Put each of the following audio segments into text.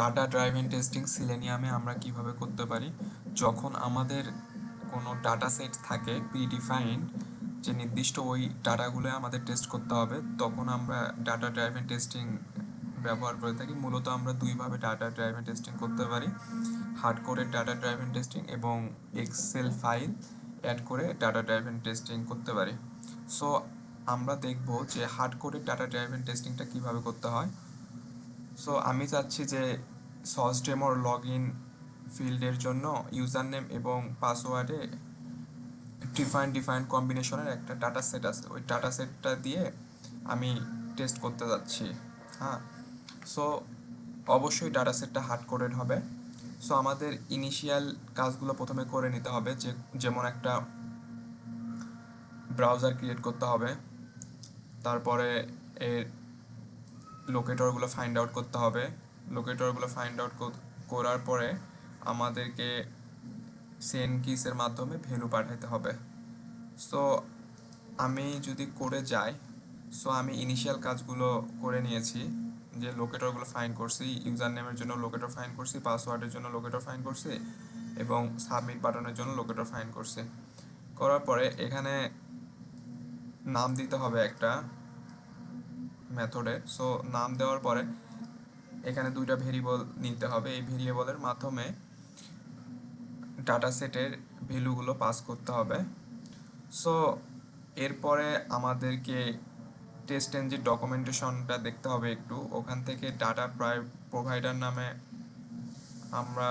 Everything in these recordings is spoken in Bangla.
ডাটা ড্রাইভেন টেস্টিং সিলেনিয়ামে আমরা কিভাবে করতে পারি, যখন আমাদের কোনো ডাটা সেট থাকে প্রিডিফাইন্ড, যে নির্দিষ্ট ওই ডাটাগুলো আমাদের টেস্ট করতে হবে, তখন আমরা ডাটা ড্রাইভেন টেস্টিং ব্যবহার করে থাকি। মূলত আমরা দুইভাবে ডাটা ড্রাইভেন টেস্টিং করতে পারি: হার্ড কোডের ডাটা ড্রাইভেন টেস্টিং এবং এক্সেল ফাইল অ্যাড করে ডাটা ড্রাইভেন টেস্টিং করতে পারি। সো আমরা দেখব যে হার্ড কোডের ডাটা ড্রাইভেন টেস্টিংটা কীভাবে করতে হয়। সো আমি চাচ্ছি যে সসডেমোর লগ ইন ফিল্ডের জন্য ইউজার নেম এবং পাসওয়ার্ডে ডিফাইন্ড কম্বিনেশনের একটা ডাটা সেট আছে, ওই ডাটা সেটটা দিয়ে আমি টেস্ট করতে যাচ্ছি। হ্যাঁ, সো অবশ্যই ডাটা সেটটা হার্ড কোডেড হবে। সো আমাদের ইনিশিয়াল কাজগুলো প্রথমে করে নিতে হবে, যেমন একটা ব্রাউজার ক্রিয়েট করতে হবে, তারপরে এর লোকেটরগুলো ফাইন্ড আউট করতে হবে। লোকেটরগুলো ফাইন্ড আউট করার পরে আমাদেরকে সেন্ড কিসের মাধ্যমে ভ্যালু পাঠাতে হবে। সো আমি যদি করে যাই, সো আমি ইনিশিয়াল কাজগুলো করে নিয়েছি, যে লোকেটরগুলো ফাইন্ড করছি, ইউজার নেমের জন্য লোকেটর ফাইন্ড করছি, পাসওয়ার্ডের জন্য লোকেটর ফাইন্ড করছি এবং সাবমিট বাটনের জন্য লোকেটর ফাইন্ড করছি। করার পরে এখানে নাম দিতে হবে একটা মেথডে। সো নাম দেওয়ার পরে এখানে দুইটা ভেরিয়েবল নিতে হবে, এই ভেরিয়েবলের মাধ্যমে ডাটা সেটের ভ্যালুগুলো পাস করতে হবে। সো এরপরে আমাদেরকে টেস্ট ইঞ্জিন ডকুমেন্টেশনটা দেখতে হবে একটু, ওখান থেকে ডাটা প্রোভাইডার নামে আমরা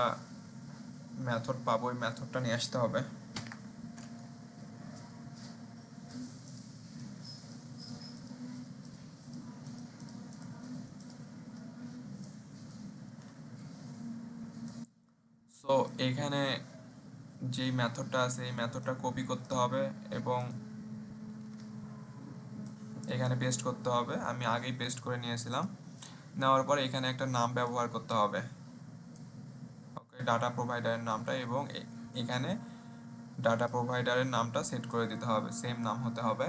মেথড পাবো, ওই মেথডটা নিয়ে আসতে হবে। সো এখানে যেই মেথডটা আছে এই মেথডটা কপি করতে হবে এবং এখানে পেস্ট করতে হবে। আমি আগেই পেস্ট করে নিয়েছিলাম। নেওয়ার পরে এখানে একটা নাম ব্যবহার করতে হবে, ওকে, ডাটা প্রোভাইডারের নামটা, এবং এখানে ডাটা প্রোভাইডারের নামটা সেট করে দিতে হবে, সেম নাম হতে হবে।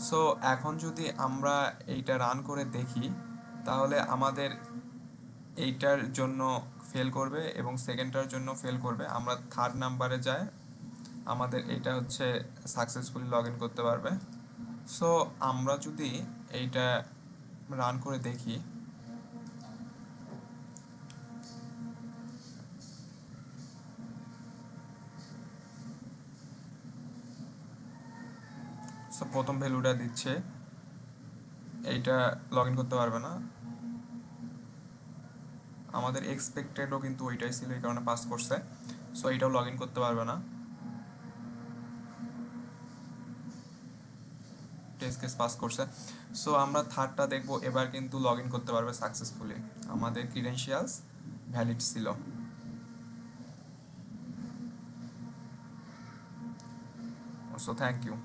সো এখন যদি আমরা এইটা রান করে দেখি, তাহলে আমাদের এইটার জন্য ফেল করবে এবং সেকেন্ডটার জন্য ফেল করবে। আমরা থার্ড নাম্বারে যাই, আমাদের এটা হচ্ছে সাকসেসফুলি লগ ইন করতে পারবে। সো আমরা যদি এইটা রান করে দেখি, সো প্রথম ভ্যালুটা দিচ্ছে, এইটা লগ ইন করতে পারবে না। আমাদের এক্সপেক্টেডও কিন্তু ওইটাই ছিল, এই কারণে পাস করছে। সো এইটাও লগ ইন করতে পারবে না, টেস্ট কেস পাস করছে। সো আমরা থার্ডটা দেখবো, এবার কিন্তু লগ ইন করতে পারবে সাকসেসফুলি, আমাদের ক্রিডেন্সিয়ালস ভ্যালিড ছিল। So thank you.